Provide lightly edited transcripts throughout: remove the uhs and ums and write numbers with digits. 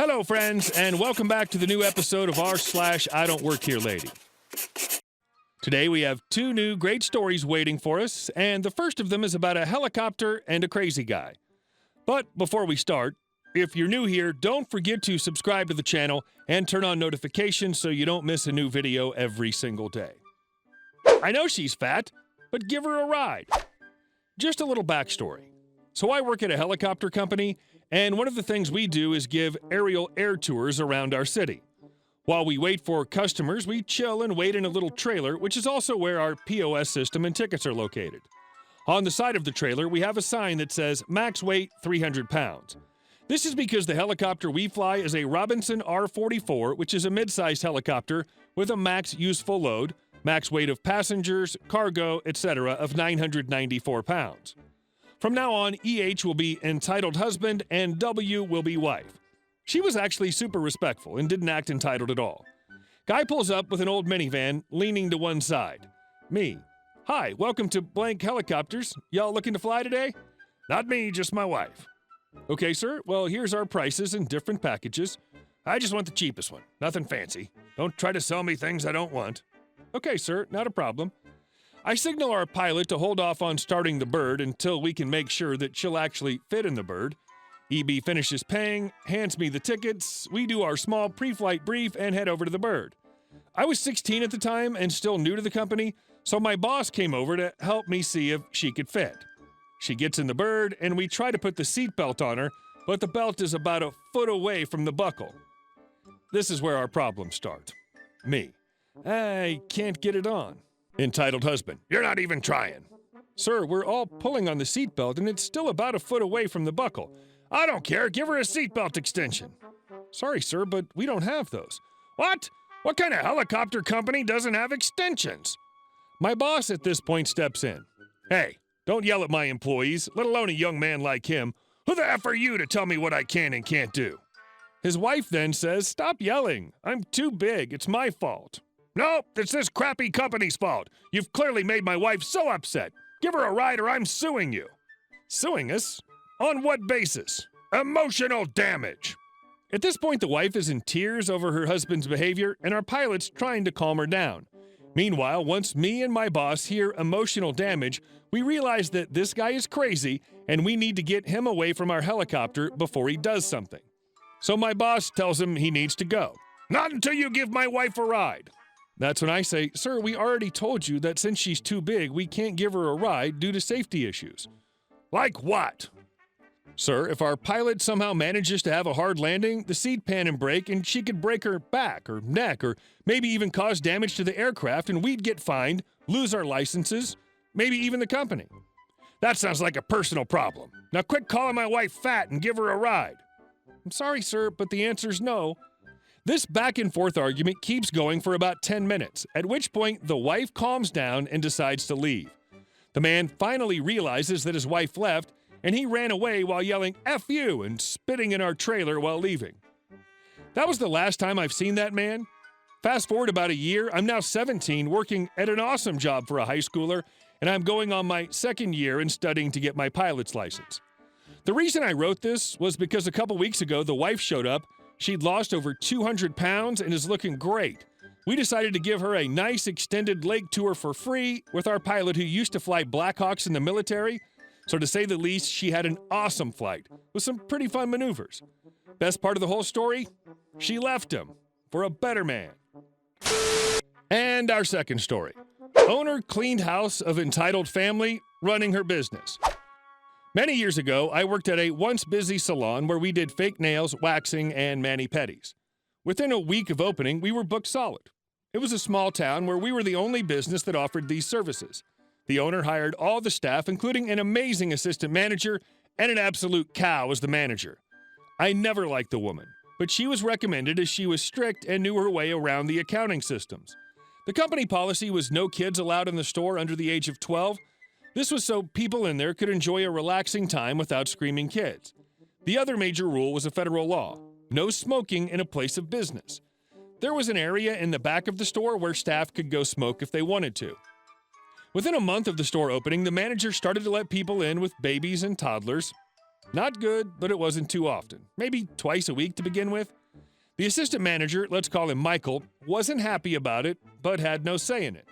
Hello, friends, and welcome back to the new episode of r/IDontWorkHereLady. Today we have two new great stories waiting for us, and the first of them is about a helicopter and a crazy guy. But before we start, if you're new here, don't forget to subscribe to the channel and turn on notifications so you don't miss a new video every single day. I know she's fat, but give her a ride. Just a little backstory. So I work at a helicopter company, and one of the things we do is give aerial air tours around our city. While we wait for customers, we chill and wait in a little trailer, which is also where our POS system and tickets are located. On the side of the trailer, we have a sign that says max weight 300 pounds. This is because the helicopter we fly is a Robinson R-44, which is a mid-sized helicopter with a max useful load, max weight of passengers, cargo, etc. of 994 pounds. From now on, EH will be entitled husband and W will be wife. She was actually super respectful and didn't act entitled at all. Guy pulls up with an old minivan, leaning to one side. Me. Hi, welcome to blank helicopters. Y'all looking to fly today? Not me, just my wife. Okay, sir. Well, here's our prices and different packages. I just want the cheapest one. Nothing fancy. Don't try to sell me things I don't want. Okay, sir. Not a problem. I signal our pilot to hold off on starting the bird until we can make sure that she'll actually fit in the bird. EB finishes paying, hands me the tickets, we do our small pre-flight brief, and head over to the bird. I was 16 at the time and still new to the company, so my boss came over to help me see if she could fit. She gets in the bird, and we try to put the seatbelt on her, but the belt is about a foot away from the buckle. This is where our problems start. Me. I can't get it on. Entitled husband. You're not even trying. Sir, we're all pulling on the seatbelt, and it's still about a foot away from the buckle. I don't care. Give her a seatbelt extension. Sorry, sir, but we don't have those. What? What kind of helicopter company doesn't have extensions? My boss at this point steps in. Hey, don't yell at my employees, let alone a young man like him. Who the F are you to tell me what I can and can't do? His wife then says, stop yelling. I'm too big. It's my fault. No, it's this crappy company's fault. You've clearly made my wife so upset. Give her a ride or I'm suing you. Suing us? On what basis? Emotional damage. At this point, the wife is in tears over her husband's behavior, and our pilot's trying to calm her down. Meanwhile, once me and my boss hear emotional damage, we realize that this guy is crazy, and we need to get him away from our helicopter before he does something. So my boss tells him he needs to go. Not until you give my wife a ride. That's when I say, sir, we already told you that since she's too big, we can't give her a ride due to safety issues. Like what? Sir, if our pilot somehow manages to have a hard landing, the seat pan and break, and she could break her back or neck, or maybe even cause damage to the aircraft, and we'd get fined, lose our licenses, maybe even the company. That sounds like a personal problem. Now quit calling my wife fat and give her a ride. I'm sorry, sir, but the answer's no. This back-and-forth argument keeps going for about 10 minutes, at which point the wife calms down and decides to leave. The man finally realizes that his wife left, and he ran away while yelling, F you, and spitting in our trailer while leaving. That was the last time I've seen that man. Fast forward about a year, I'm now 17, working at an awesome job for a high schooler, and I'm going on my second year and studying to get my pilot's license. The reason I wrote this was because a couple weeks ago, the wife showed up. She'd lost over 200 pounds and is looking great. We decided to give her a nice extended lake tour for free with our pilot who used to fly Blackhawks in the military. So to say the least, she had an awesome flight with some pretty fun maneuvers. Best part of the whole story? She left him for a better man. And our second story. Owner cleaned house of entitled family running her business. Many years ago, I worked at a once busy salon where we did fake nails, waxing, and mani-pedis. Within a week of opening, we were booked solid. It was a small town where we were the only business that offered these services. The owner hired all the staff, including an amazing assistant manager and an absolute cow as the manager. I never liked the woman, but she was recommended as she was strict and knew her way around the accounting systems. The company policy was no kids allowed in the store under the age of 12. This was so people in there could enjoy a relaxing time without screaming kids. The other major rule was a federal law: no smoking in a place of business. There was an area in the back of the store where staff could go smoke if they wanted to. Within a month of the store opening, the manager started to let people in with babies and toddlers. Not good, but it wasn't too often. Maybe twice a week to begin with. The assistant manager, let's call him Michael, wasn't happy about it, but had no say in it.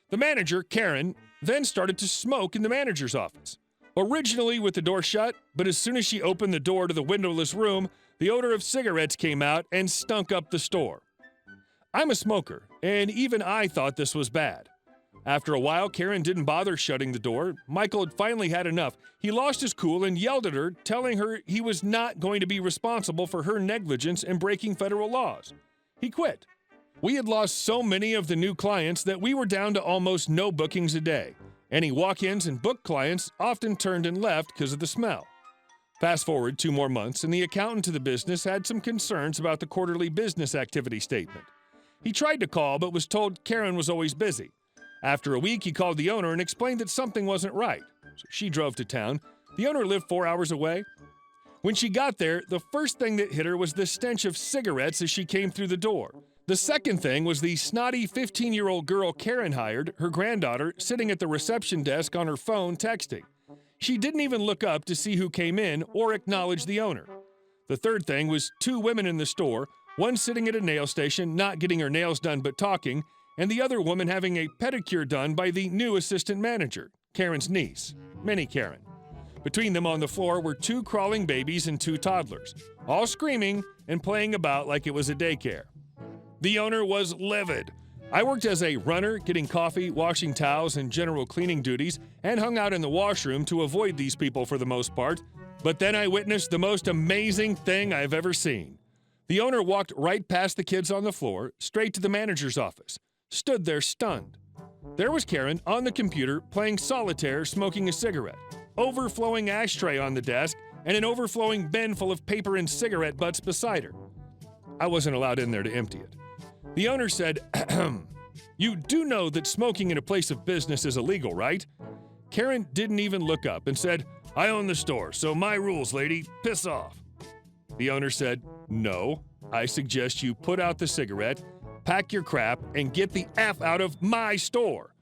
The manager, Karen, then started to smoke in the manager's office. Originally with the door shut, but as soon as she opened the door to the windowless room, the odor of cigarettes came out and stunk up the store. I'm a smoker, and even I thought this was bad. After a while, Karen didn't bother shutting the door. Michael had finally had enough. He lost his cool and yelled at her, telling her he was not going to be responsible for her negligence in breaking federal laws. He quit. We had lost so many of the new clients that we were down to almost no bookings a day. Any walk-ins and book clients often turned and left because of the smell. Fast forward 2 more months, and the accountant to the business had some concerns about the quarterly business activity statement. He tried to call, but was told Karen was always busy. After a week, he called the owner and explained that something wasn't right. So she drove to town. The owner lived 4 hours away. When she got there, the first thing that hit her was the stench of cigarettes as she came through the door. The second thing was the snotty 15-year-old girl Karen hired, her granddaughter, sitting at the reception desk on her phone texting. She didn't even look up to see who came in or acknowledge the owner. The third thing was 2 women in the store, one sitting at a nail station, not getting her nails done but talking, and the other woman having a pedicure done by the new assistant manager, Karen's niece, Mini Karen. Between them on the floor were 2 crawling babies and 2 toddlers, all screaming and playing about like it was a daycare. The owner was livid. I worked as a runner, getting coffee, washing towels, and general cleaning duties, and hung out in the washroom to avoid these people for the most part. But then I witnessed the most amazing thing I've ever seen. The owner walked right past the kids on the floor, straight to the manager's office. Stood there stunned. There was Karen on the computer playing solitaire, smoking a cigarette, overflowing ashtray on the desk, and an overflowing bin full of paper and cigarette butts beside her. I wasn't allowed in there to empty it. The owner said, "You do know that smoking in a place of business is illegal, right?" Karen didn't even look up and said, "I own the store, so my rules, lady, piss off." The owner said, "No, I suggest you put out the cigarette, pack your crap, and get the F out of my store."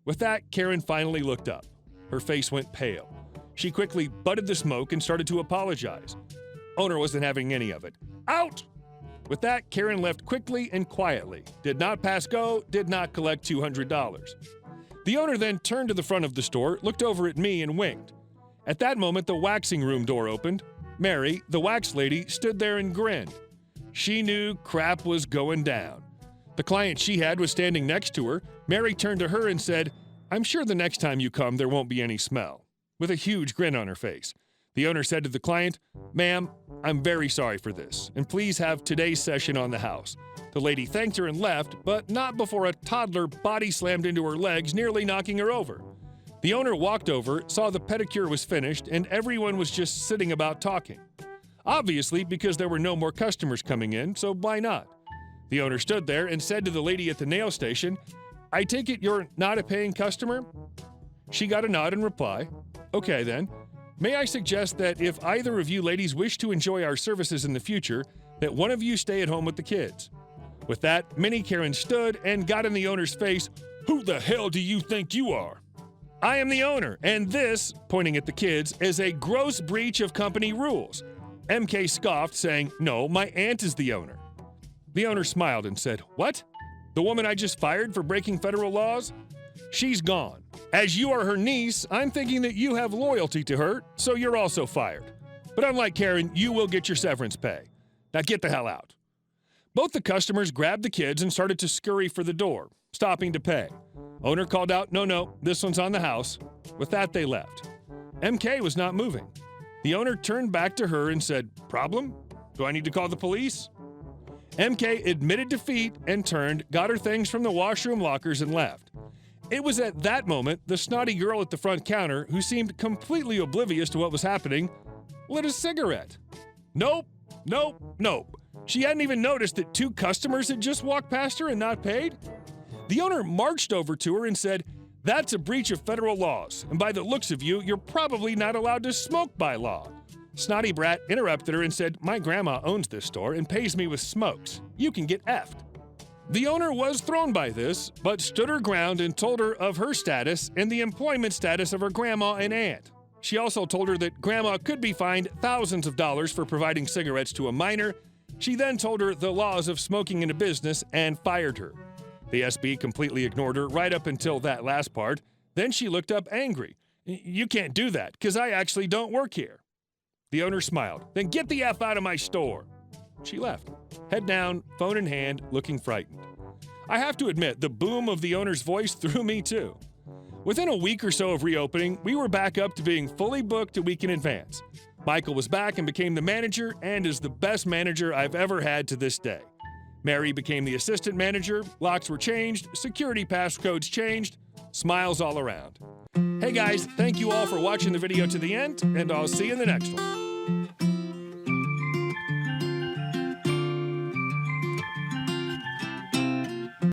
With that, Karen finally looked up. Her face went pale. She quickly butted the smoke and started to apologize. Owner wasn't having any of it. "Out!" With that, Karen left quickly and quietly, did not pass go, did not collect $200. The owner then turned to the front of the store, looked over at me, and winked. At that moment, the waxing room door opened. Mary, the wax lady, stood there and grinned. She knew crap was going down. The client she had was standing next to her. Mary turned to her and said, "I'm sure the next time you come, there won't be any smell," with a huge grin on her face. The owner said to the client, "Ma'am, I'm very sorry for this, and please have today's session on the house." The lady thanked her and left, but not before a toddler body slammed into her legs, nearly knocking her over. The owner walked over, saw the pedicure was finished, and everyone was just sitting about talking. Obviously, because there were no more customers coming in, so why not? The owner stood there and said to the lady at the nail station, "I take it you're not a paying customer?" She got a nod in reply. "Okay then. May I suggest that if either of you ladies wish to enjoy our services in the future, that one of you stay at home with the kids?" With that, Minnie Karen stood and got in the owner's face. "Who the hell do you think you are?" "I am the owner, and this," pointing at the kids, "is a gross breach of company rules." MK scoffed, saying, "No, my aunt is the owner." The owner smiled and said, "What? The woman I just fired for breaking federal laws? She's gone. As you are her niece, I'm thinking that you have loyalty to her, so you're also fired. But unlike Karen, you will get your severance pay. Now get the hell out." Both the customers grabbed the kids and started to scurry for the door, stopping to pay. Owner called out, "No, this one's on the house." With that, they left. MK was not moving. The owner turned back to her and said, "Problem? Do I need to call the police?" MK admitted defeat and turned, got her things from the washroom lockers, and left. It was at that moment the snotty girl at the front counter, who seemed completely oblivious to what was happening, lit a cigarette. Nope. She hadn't even noticed that 2 customers had just walked past her and not paid. The owner marched over to her and said, "That's a breach of federal laws, and by the looks of you, you're probably not allowed to smoke by law." Snotty brat interrupted her and said, "My grandma owns this store and pays me with smokes. You can get effed." The owner was thrown by this, but stood her ground and told her of her status and the employment status of her grandma and aunt. She also told her that Grandma could be fined thousands of dollars for providing cigarettes to a minor. She then told her the laws of smoking in a business and fired her. The SB completely ignored her right up until that last part. Then she looked up angry. "You can't do that, because I actually don't work here." The owner smiled. "Then get the F out of my store." She left, head down, phone in hand, looking frightened. I have to admit, the boom of the owner's voice threw me too. Within a week or so of reopening, we were back up to being fully booked a week in advance. Michael was back and became the manager, and is the best manager I've ever had to this day. Mary became the assistant manager, locks were changed, security passcodes changed, smiles all around. Hey guys, thank you all for watching the video to the end, and I'll see you in the next one.